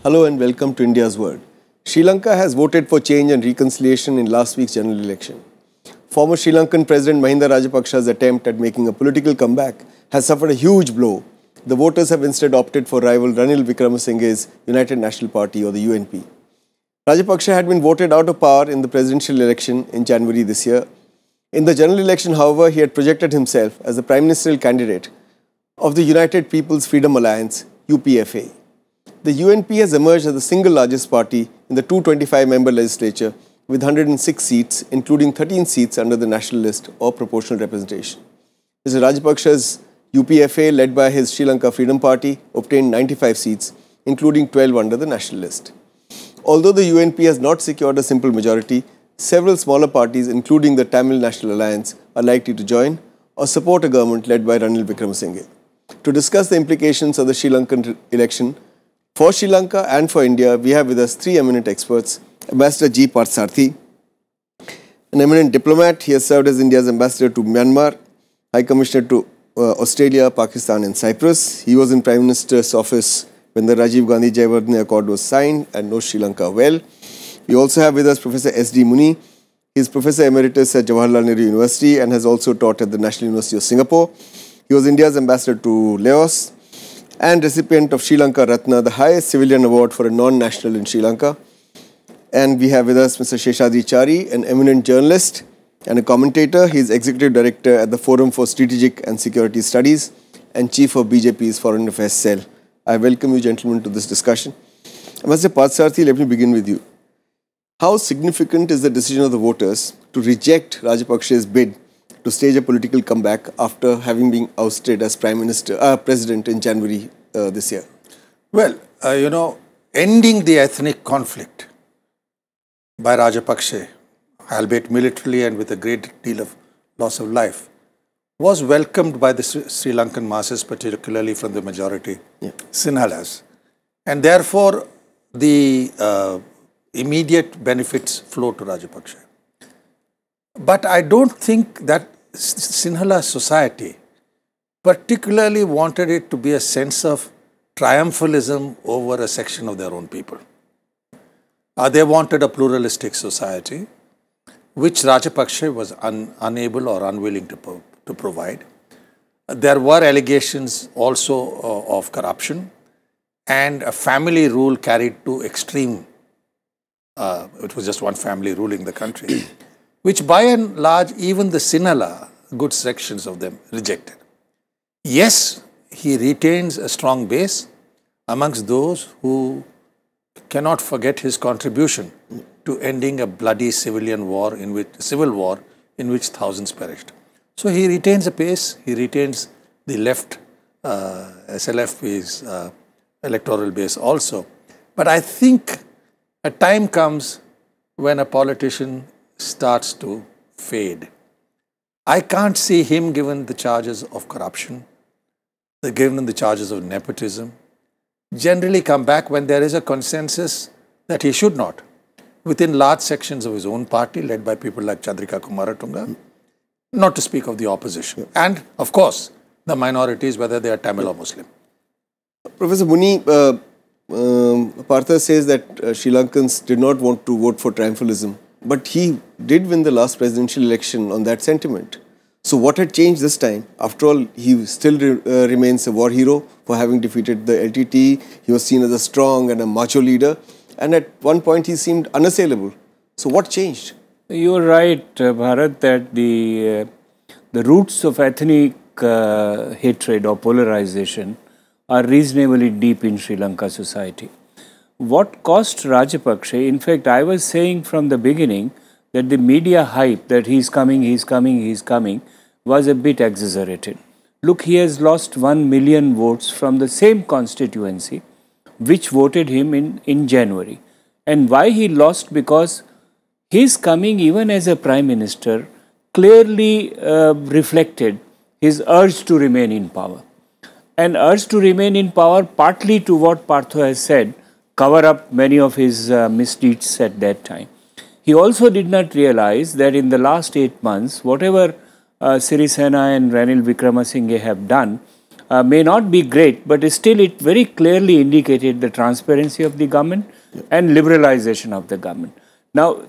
Hello and welcome to India's World. Sri Lanka has voted for change and reconciliation in last week's general election. Former Sri Lankan President Mahinda Rajapaksa's attempt at making a political comeback has suffered a huge blow. The voters have instead opted for rival Ranil Wickremesinghe's United National Party or the UNP. Rajapaksa had been voted out of power in the presidential election in January this year. In the general election, however, he had projected himself as the prime ministerial candidate of the United People's Freedom Alliance, UPFA. The UNP has emerged as the single largest party in the 225-member legislature with 106 seats, including 13 seats under the national list or proportional representation. Mr. Rajapaksa's UPFA, led by his Sri Lanka Freedom Party, obtained 95 seats, including 12 under the national list. Although the UNP has not secured a simple majority, several smaller parties, including the Tamil National Alliance, are likely to join or support a government led by Ranil Wickremesinghe. To discuss the implications of the Sri Lankan election for Sri Lanka and for India, we have with us three eminent experts. Ambassador G. Parthasarathy, an eminent diplomat. He has served as India's ambassador to Myanmar, High Commissioner to Australia, Pakistan and Cyprus. He was in Prime Minister's office when the Rajiv Gandhi Jayawardene Accord was signed and knows Sri Lanka well. We also have with us Professor S.D. Muni. He is Professor Emeritus at Jawaharlal Nehru University and has also taught at the National University of Singapore. He was India's ambassador to Laos and recipient of Sri Lanka Ratna, the highest civilian award for a non-national in Sri Lanka. And we have with us Mr. Seshadri Chari, an eminent journalist and a commentator. He is Executive Director at the Forum for Strategic and Security Studies and Chief of BJP's Foreign Affairs Cell. I welcome you gentlemen to this discussion. Ambassador Parthasarathy, let me begin with you. How significant is the decision of the voters to reject Rajapaksa's bid to stage a political comeback after having been ousted as President in January this year? Well, ending the ethnic conflict by Rajapaksa, albeit militarily and with a great deal of loss of life, was welcomed by the Sri Lankan masses, particularly from the majority Sinhalas. And therefore, the immediate benefits flow to Rajapaksa. But I don't think that Sinhala society particularly wanted it to be a sense of triumphalism over a section of their own people. They wanted a pluralistic society, which Rajapaksa was unable or unwilling to provide. There were allegations also of corruption and a family rule carried to extreme. It was just one family ruling the country, which by and large, even the Sinhala, good sections of them, rejected. Yes, he retains a strong base amongst those who cannot forget his contribution to ending a bloody civil war in which thousands perished. So he retains a base, he retains the left SLF's electoral base also. But I think a time comes when a politician starts to fade. I can't see him, given the charges of corruption, given the charges of nepotism, generally come back when there is a consensus that he should not, within large sections of his own party, led by people like Chandrika Kumaratunga, not to speak of the opposition. And, of course, the minorities, whether they are Tamil or Muslim. Professor Muni, Partha says that Sri Lankans did not want to vote for triumphalism, but he did win the last presidential election on that sentiment. So what had changed this time? After all, he still remains a war hero for having defeated the LTT. He was seen as a strong and a macho leader. And at one point, he seemed unassailable. So what changed? You are right, Bharat, that the roots of ethnic hatred or polarization are reasonably deep in Sri Lanka society. What cost Rajapaksa, in fact, I was saying from the beginning that the media hype that he's coming, was a bit exaggerated. Look, he has lost 1 million votes from the same constituency which voted him in January. And why he lost? Because his coming even as a prime minister clearly reflected his urge to remain in power. And urge to remain in power partly to what Partho has said, cover up many of his misdeeds at that time. He also did not realize that in the last 8 months, whatever Sirisena and Ranil Wickremesinghe have done, may not be great, but still it very clearly indicated the transparency of the government and liberalization of the government. Now,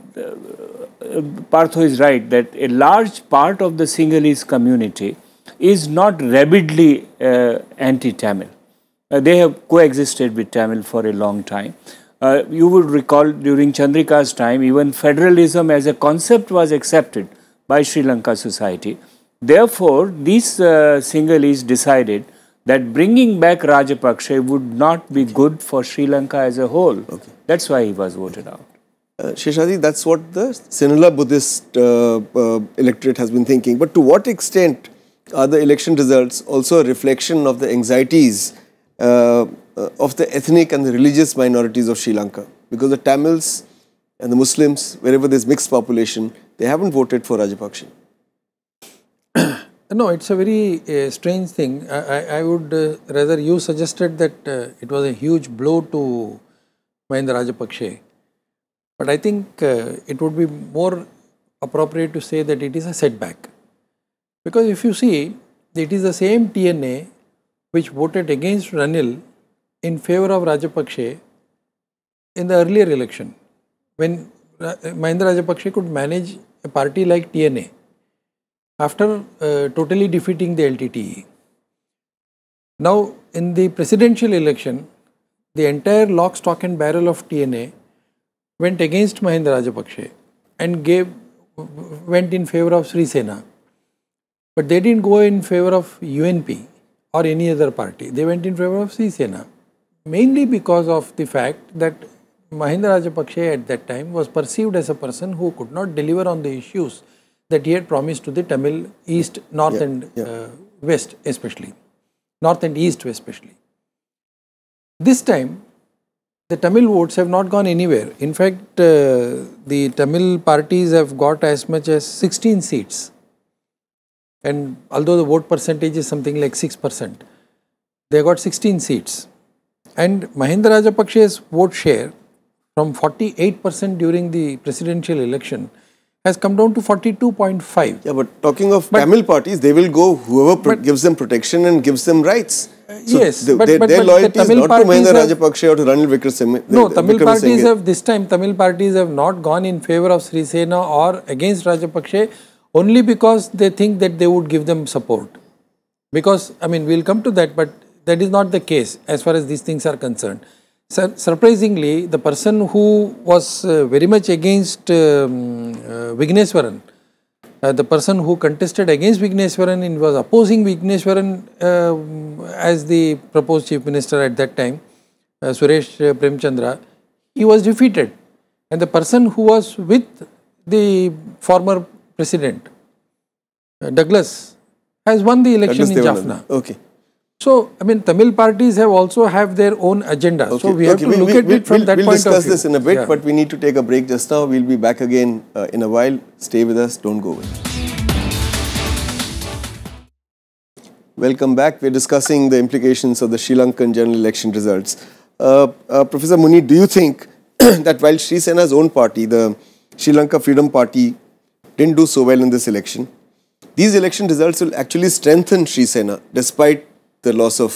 Partho is right that a large part of the Sinhalese community is not rabidly anti-Tamil. They have coexisted with Tamil for a long time. You would recall during Chandrika's time, even federalism as a concept was accepted by Sri Lanka society. Therefore, these Sinhalese decided that bringing back Rajapaksa would not be good for Sri Lanka as a whole. Okay. That's why he was voted out. Sheshadri, that's what the Sinhala Buddhist electorate has been thinking. But to what extent are the election results also a reflection of the anxieties of the ethnic and the religious minorities of Sri Lanka? Because the Tamils and the Muslims, wherever there's mixed population, they haven't voted for Rajapaksa. No, it's a very strange thing. I would rather, you suggested that it was a huge blow to Mahinda Rajapaksa. But I think it would be more appropriate to say that it is a setback. Because if you see, it is the same TNA which voted against Ranil in favor of Rajapaksa in the earlier election, when Mahinda Rajapaksa could manage a party like TNA after totally defeating the LTTE. Now, in the presidential election, the entire lock, stock and barrel of TNA went against Mahinda Rajapaksa and went in favor of Sri Sena. But they didn't go in favor of UNP or any other party. They went in favor of Sri Sena, mainly because of the fact that Mahinda Rajapaksa at that time was perceived as a person who could not deliver on the issues that he had promised to the Tamil East, North and West especially, North and East especially. This time, the Tamil votes have not gone anywhere. In fact, the Tamil parties have got as much as 16 seats. And although the vote percentage is something like 6%, they got 16 seats. And Mahinda Rajapaksa's vote share from 48% during the presidential election has come down to 42.5. Yeah, but talking of Tamil parties, they will go whoever gives them protection and gives them rights. So yes, their but loyalty is not to Mahinda Rajapaksa or to Ranil Wickremesinghe. No, Tamil parties have, this time, Tamil parties have not gone in favor of Sri Sena or against Rajapaksa only because they think that they would give them support. Because, I mean, we'll come to that, but that is not the case as far as these things are concerned. Surprisingly, the person who was very much against Vigneswaran, the person who contested against Vigneswaran and was opposing Vigneswaran as the proposed chief minister at that time, Suresh Premchandra, he was defeated. And the person who was with the former president, Douglas, has won the election in Jaffna. Okay. So, I mean, Tamil parties also have their own agenda. Okay. So, we have to look at it from that point of view. We'll discuss this in a bit, but we need to take a break just now. We'll be back again in a while. Stay with us. Don't go away. Welcome back. We're discussing the implications of the Sri Lankan general election results. Professor Muni, do you think that while Sri Sena's own party, the Sri Lanka Freedom Party, didn't do so well in this election, these election results will actually strengthen Sri Sena despite the loss of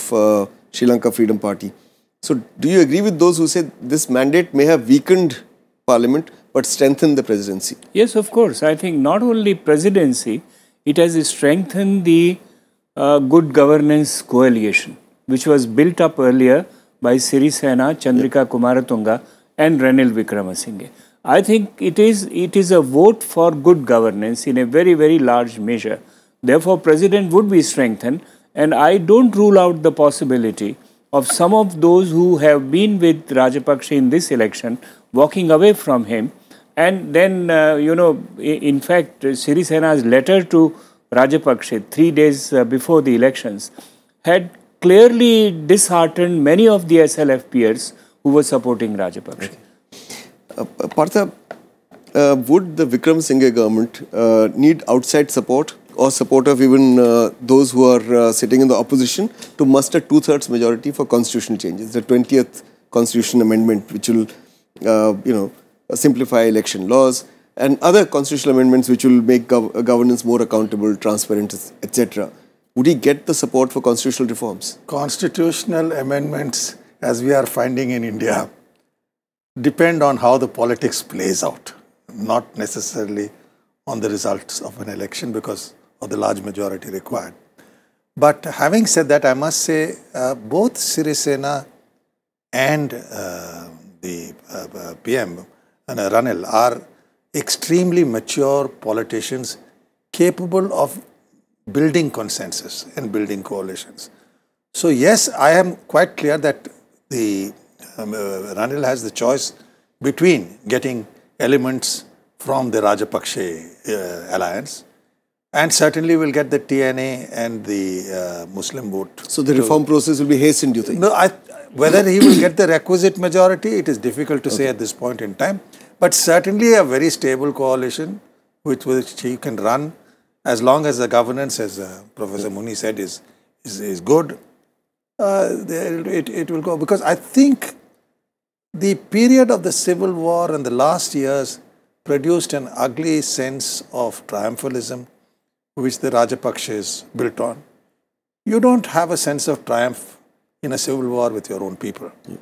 Sri Lanka Freedom Party? So, do you agree with those who say this mandate may have weakened Parliament but strengthened the presidency? Yes, of course. I think not only presidency, it has strengthened the good governance coalition, which was built up earlier by Sri Sena, Chandrika Kumaratunga and Ranil Wickremesinghe. I think it is a vote for good governance in a very, very large measure. Therefore, President would be strengthened, and I don't rule out the possibility of some of those who have been with Rajapaksa in this election walking away from him. And then, in fact, Sri Sena's letter to Rajapaksa 3 days before the elections had clearly disheartened many of the SLF peers who were supporting Rajapaksa. Partha, would the Wickremesinghe government need outside support or support of even those who are sitting in the opposition to muster 2/3 majority for constitutional changes, the 20th constitution amendment, which will, simplify election laws, and other constitutional amendments which will make governance more accountable, transparent, etc. would he get the support for constitutional reforms? Constitutional amendments, as we are finding in India, depend on how the politics plays out, not necessarily on the results of an election because of the large majority required. But having said that, I must say both Sirisena and the PM, Ranil, are extremely mature politicians capable of building consensus and building coalitions. So yes, I am quite clear that the Ranil has the choice between getting elements from the Rajapakse alliance and certainly will get the TNA and the Muslim vote. So the reform process will be hastened, do you think? No, whether he will get the requisite majority, it is difficult to say at this point in time. But certainly a very stable coalition which he can run as long as the governance, as Professor Muni said, is good. It will go. Because I think the period of the civil war and the last years produced an ugly sense of triumphalism which the Rajapakshes built on. You don't have a sense of triumph in a civil war with your own people. Yeah.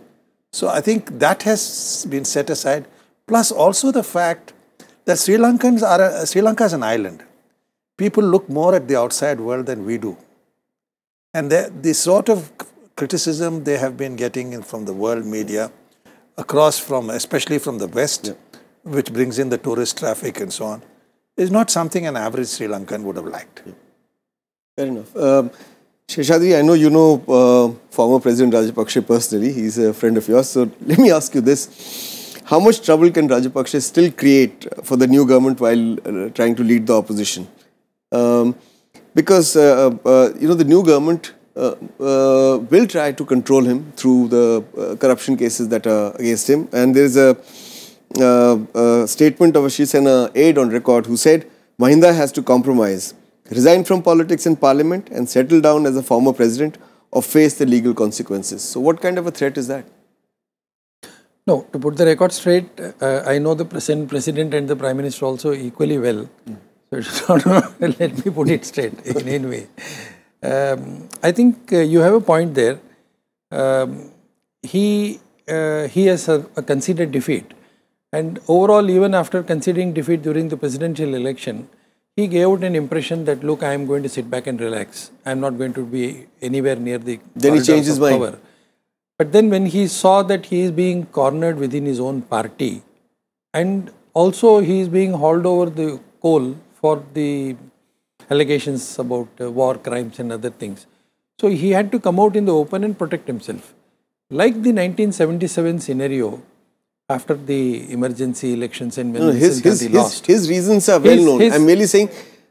So I think that has been set aside. Plus also the fact that Sri Lanka is an island. People look more at the outside world than we do. And the sort of criticism they have been getting from the world media across from, especially from the West, yeah, which brings in the tourist traffic and so on, is not something an average Sri Lankan would have liked. Yeah. Fair enough. Seshadri, I know you know former President Rajapakse personally. He's a friend of yours. So let me ask you this. How much trouble can Rajapakse still create for the new government while trying to lead the opposition? Because, you know, the new government will try to control him through the corruption cases that are against him. And there is a statement of a Shiv Sena aide on record who said, Mahinda has to compromise, resign from politics and parliament and settle down as a former president or face the legal consequences. So what kind of a threat is that? No, to put the record straight, I know the present president and the prime minister also equally well. So let me put it straight in any way. I think you have a point there. He has conceded defeat. And overall, even after conceding defeat during the presidential election, he gave out an impression that, look, I am going to sit back and relax. I am not going to be anywhere near the Then he changed his mind. Power. But then when he saw that he is being cornered within his own party, and also he is being hauled over the coal for the allegations about war crimes and other things. So he had to come out in the open and protect himself. Like the 1977 scenario, after the emergency elections and when his reasons are well known. I'm merely saying,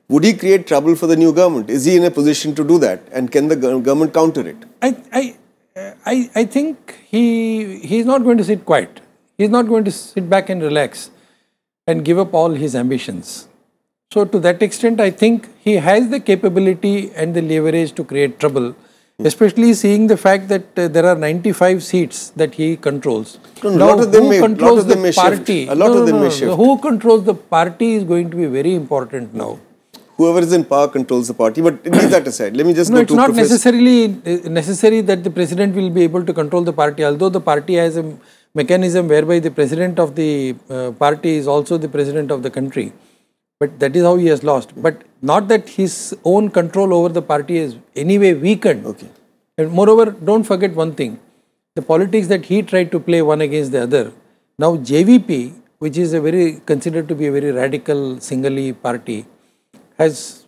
would he create trouble for the new government? Is he in a position to do that? And can the government counter it? I think he is not going to sit quiet. He is not going to sit back and relax and give up all his ambitions. So to that extent, I think he has the capability and the leverage to create trouble, especially seeing the fact that there are 95 seats that he controls. Now, who controls the party? Who controls the party is going to be very important now. Whoever is in power controls the party, but leave that aside. Let me just go to it's not necessarily necessary that the president will be able to control the party, although the party has a mechanism whereby the president of the party is also the president of the country. But that is how he has lost. But not that his own control over the party is anyway weakened. Okay. And moreover, don't forget one thing. The politics that he tried to play one against the other. Now JVP, which is considered to be a very radical Singali party, has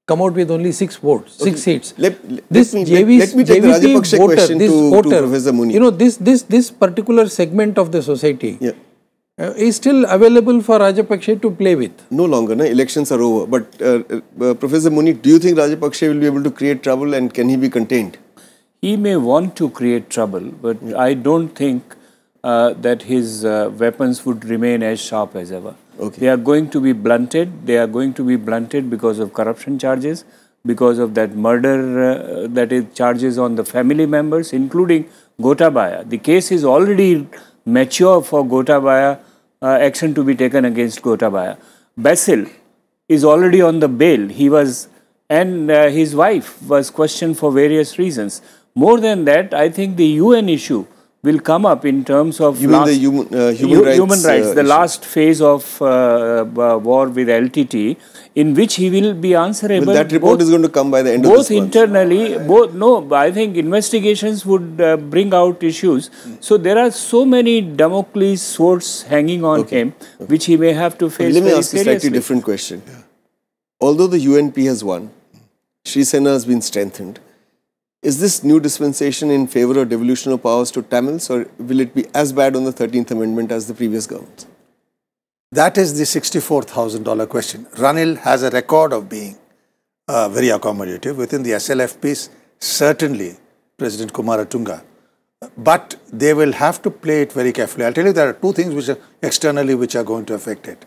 come out with only 6 votes, 6 seats. Let me take the Rajapakse question to Professor Muni. You know, this particular segment of the society is still available for Rajapakse to play with. No longer, no? Elections are over. But Professor Muni, do you think Rajapakse will be able to create trouble and can he be contained? He may want to create trouble, but I don't think that his weapons would remain as sharp as ever. Okay. They are going to be blunted. They are going to be blunted because of corruption charges, because of that murder that is charges on the family members, including Gotabaya. The case is already mature for Gotabaya, action to be taken against Gotabaya. Basil is already on the bail. He was and his wife was questioned for various reasons. More than that, I think the UN issue will come up in terms of You mean the human rights? The issue. last phase of war with LTT, in which he will be answerable. Well, that report is going to come by the end of this month. Both internally, I think investigations would bring out issues. So there are so many Damocles swords hanging on him, which he may have to face. Let me very ask a seriously. slightly different question. Although the UNP has won, Sri Sena has been strengthened. Is this new dispensation in favor of devolution of powers to Tamils, or will it be as bad on the 13th Amendment as the previous government? That is the $64,000 question. Ranil has a record of being very accommodative. Within the SLF piece, certainly President Kumaratunga. But they will have to play it very carefully. I'll tell you there are two things which are externally which are going to affect it.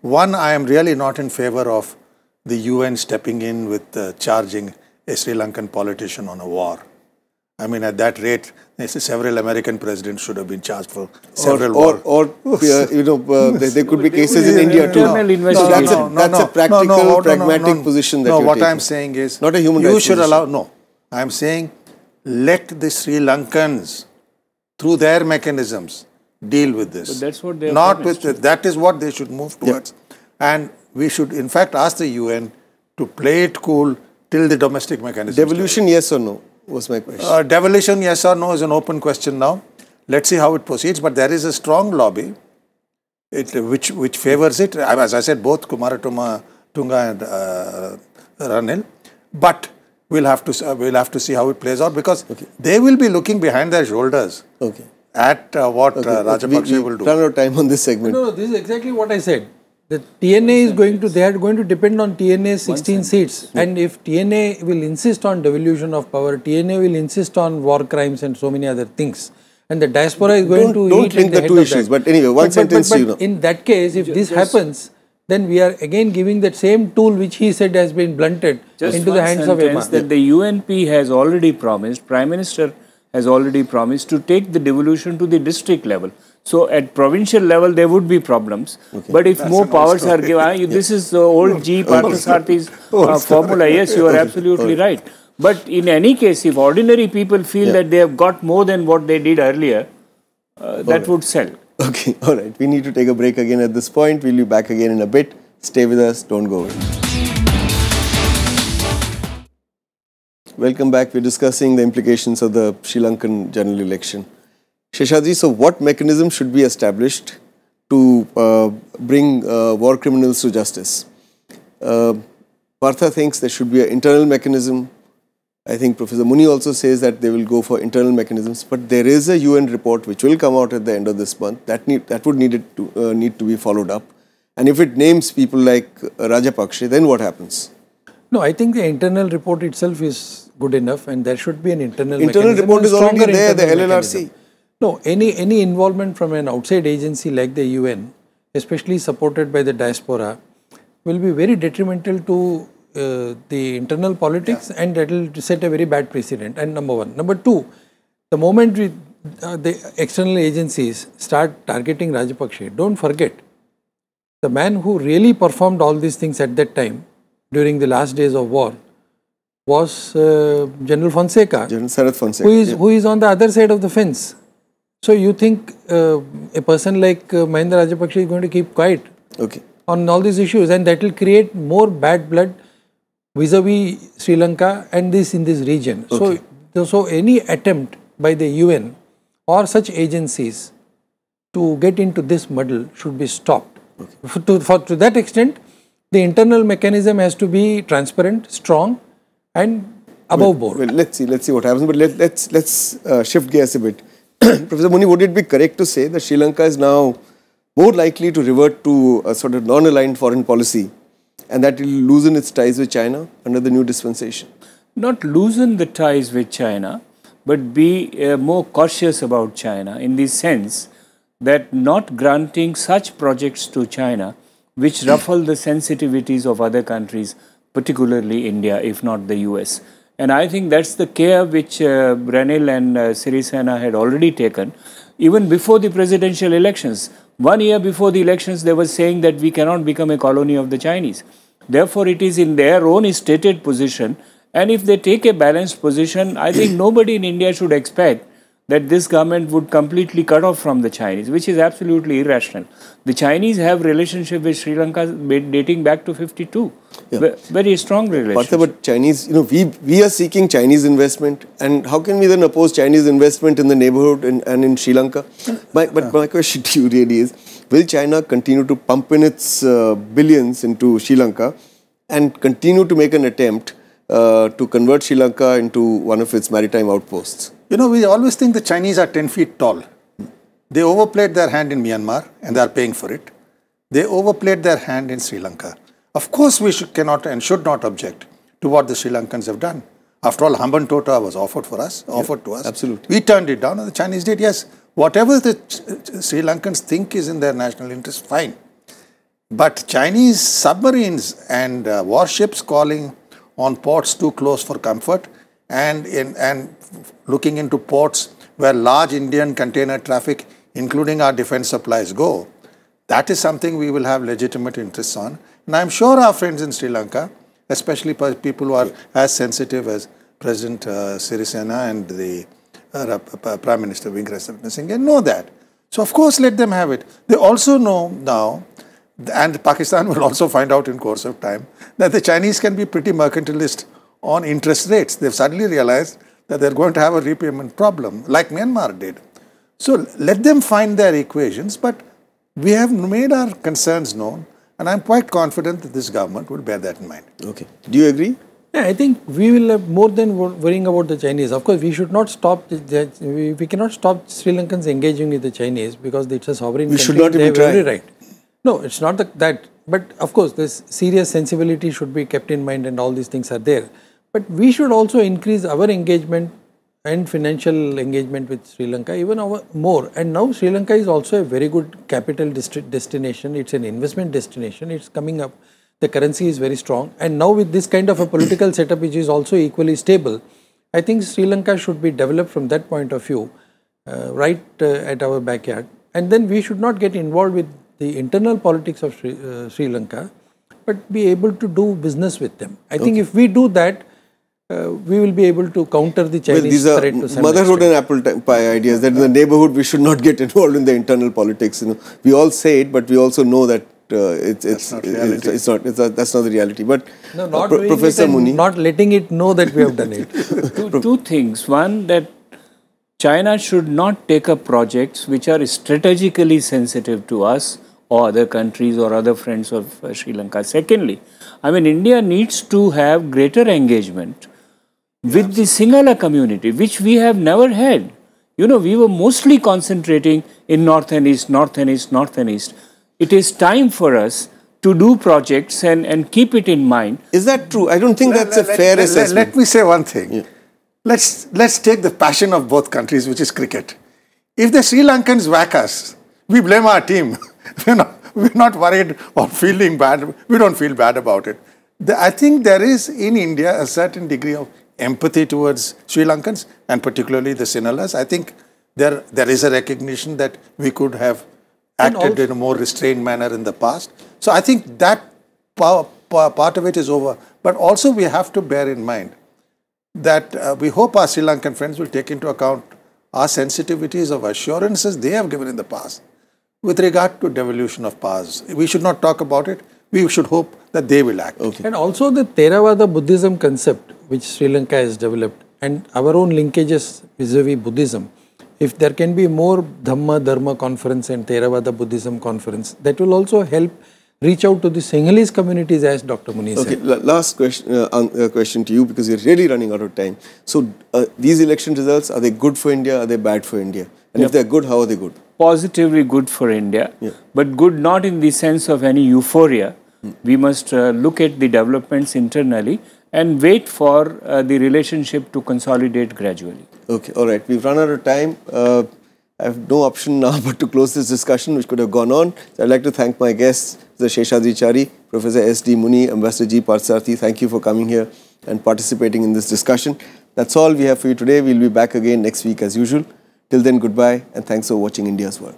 One, I am really not in favor of the UN stepping in with charging a Sri Lankan politician on a war. I mean, at that rate, several American presidents should have been charged for several wars. There could be cases in India too. That's a practical, pragmatic position that you're what taking. I'm saying is, not a human you rights should position. allow. No, I'm saying, let the Sri Lankans, through their mechanisms, deal with this. But that's what they are not promised. with that is what they should move towards, and we should, in fact, ask the UN to play it cool till the domestic mechanism. Devolution, yes or no, was my question. Devolution, yes or no, is an open question now. Let's see how it proceeds. But there is a strong lobby which favors it. As I said, both Kumaratunga and Ranil. But we'll have to see how it plays out, because they will be looking behind their shoulders at what Rajapaksa will do. Run out of time on this segment. No, this is exactly what I said. The TNA is going to, they are going to depend on TNA's 16 seats. And if TNA will insist on devolution of power, TNA will insist on war crimes and so many other things. And the diaspora is going to don't link the two issues. But anyway, one sentence but you know. In that case, if this happens, then we are again giving that same tool which he said has been blunted into the hands of Emma. That the UNP has already promised, Prime Minister has already promised to take the devolution to the district level. So at provincial level there would be problems, but if more powers are given, this is the old G. Parthasarathy's formula. Yes, you are absolutely right. But in any case, if ordinary people feel that they have got more than what they did earlier, that would sell. Okay, all right. We need to take a break again at this point. We'll be back again in a bit. Stay with us. Don't go away. Welcome back. We're discussing the implications of the Sri Lankan general election. Sheshadji, so what mechanism should be established to bring war criminals to justice? Partha thinks there should be an internal mechanism. I think Professor Muni also says that they will go for internal mechanisms. But there is a UN report which will come out at the end of this month that would need to be followed up. And if it names people like Rajapaksa, then what happens? No, I think the internal report itself is good enough, and there should be an internal mechanism. Report is already there, the LLRC. Mechanism. No, any involvement from an outside agency like the UN, especially supported by the diaspora, will be very detrimental to the internal politics, and that will set a very bad precedent. And number one. Number two, the moment the external agencies start targeting Rajapaksa, don't forget, the man who really performed all these things at that time, during the last days of war, was General Fonseca, General Sarath Fonseca, who is on the other side of the fence. So you think a person like Mahinda Rajapaksa is going to keep quiet on all these issues, and that will create more bad blood vis-a-vis Sri Lanka and in this region. So any attempt by the UN or such agencies to get into this muddle should be stopped. To that extent, the internal mechanism has to be transparent, strong, and above board. Well, let's see what happens. But let's shift gears a bit. Professor Muni, would it be correct to say that Sri Lanka is now more likely to revert to a sort of non-aligned foreign policy, and that will loosen its ties with China under the new dispensation? Not loosen the ties with China, but be more cautious about China, in the sense that not granting such projects to China which ruffle the sensitivities of other countries, particularly India, if not the US. And I think that's the care which Ranil and Sirisena had already taken, even before the presidential elections. 1 year before the elections, they were saying that we cannot become a colony of the Chinese. Therefore, it is in their own stated position. And if they take a balanced position, I think nobody in India should expect that this government would completely cut off from the Chinese, which is absolutely irrational. The Chinese have relationship with Sri Lanka dating back to 52. Yeah. Very strong relationship. But Chinese, we are seeking Chinese investment, and how can we then oppose Chinese investment in the neighborhood and in Sri Lanka? But my question to you really is, will China continue to pump in its billions into Sri Lanka and continue to make an attempt to convert Sri Lanka into one of its maritime outposts? We always think the Chinese are 10 feet tall. They overplayed their hand in Myanmar and they are paying for it. They overplayed their hand in Sri Lanka. Of course, we cannot and should not object to what the Sri Lankans have done. After all, Hambantota was offered to us. Absolutely. We turned it down and the Chinese did. Yes, whatever the Sri Lankans think is in their national interest, fine. But Chinese submarines and warships calling on ports too close for comfort and looking into ports where large Indian container traffic, including our defense supplies, go, that is something we will have legitimate interests on. And I'm sure our friends in Sri Lanka, especially people who are as sensitive as President Sirisena and the Prime Minister Wickremesinghe, know that. So of course let them have it. They also know now, and Pakistan will also find out in course of time, that the Chinese can be pretty mercantilist on interest rates. They've suddenly realized that they're going to have a repayment problem, like Myanmar did. So let them find their equations, but we have made our concerns known, and I'm quite confident that this government will bear that in mind. Okay. Do you agree? Yeah, I think we will have more than worrying about the Chinese. Of course, we should not stop, we cannot stop Sri Lankans engaging with the Chinese because it's a sovereign country. We should not even try. Every right. No, it's not that. But of course, this serious sensibility should be kept in mind and all these things are there. But we should also increase our engagement and financial engagement with Sri Lanka even more. And now Sri Lanka is also a very good capital destination. It's an investment destination. It's coming up. The currency is very strong. And now with this kind of a political setup which is also equally stable, I think Sri Lanka should be developed from that point of view right at our backyard. And then we should not get involved with the internal politics of Sri Lanka, but be able to do business with them. I think if we do that, we will be able to counter the Chinese threat to some motherhood and apple pie ideas that in the neighborhood we should not get involved in the internal politics. We all say it, but we also know that that's not the reality. But no, not Professor Muni, not letting it know that we have done it. Two things. One, that China should not take up projects which are strategically sensitive to us or other countries or other friends of Sri Lanka. Secondly, India needs to have greater engagement with the Sinhala community, which we have never had. We were mostly concentrating in North and East. It is time for us to do projects and keep it in mind. Is that true? I don't think that's a fair assessment. Let me say one thing. Yeah. Let's take the passion of both countries, which is cricket. If the Sri Lankans whack us, we blame our team. We're not worried or feeling bad. We don't feel bad about it. I think there is in India a certain degree of empathy towards Sri Lankans and particularly the Sinhalas. I think there is a recognition that we could have acted in a more restrained manner in the past. So I think that part of it is over. But also we have to bear in mind that we hope our Sri Lankan friends will take into account our sensitivities of assurances they have given in the past with regard to devolution of powers. We should not talk about it. We should hope that they will act. Okay. And also the Theravada Buddhism concept which Sri Lanka has developed and our own linkages vis-a-vis Buddhism. If there can be more Dhamma Dharma conference and Theravada Buddhism conference, that will also help reach out to the Sinhalese communities, as Dr. Muni said. Okay, last question to you, because we're really running out of time. So these election results, are they good for India? Are they bad for India? And if they're good, how are they good? Positively good for India, but good not in the sense of any euphoria. We must look at the developments internally and wait for the relationship to consolidate gradually. Okay, all right. We've run out of time. I have no option now but to close this discussion, which could have gone on. So I'd like to thank my guests, the Seshadri Chari, Professor S.D. Muni, Ambassador G. Parthasarathy. Thank you for coming here and participating in this discussion. That's all we have for you today. We'll be back again next week as usual. Till then, goodbye and thanks for watching India's World.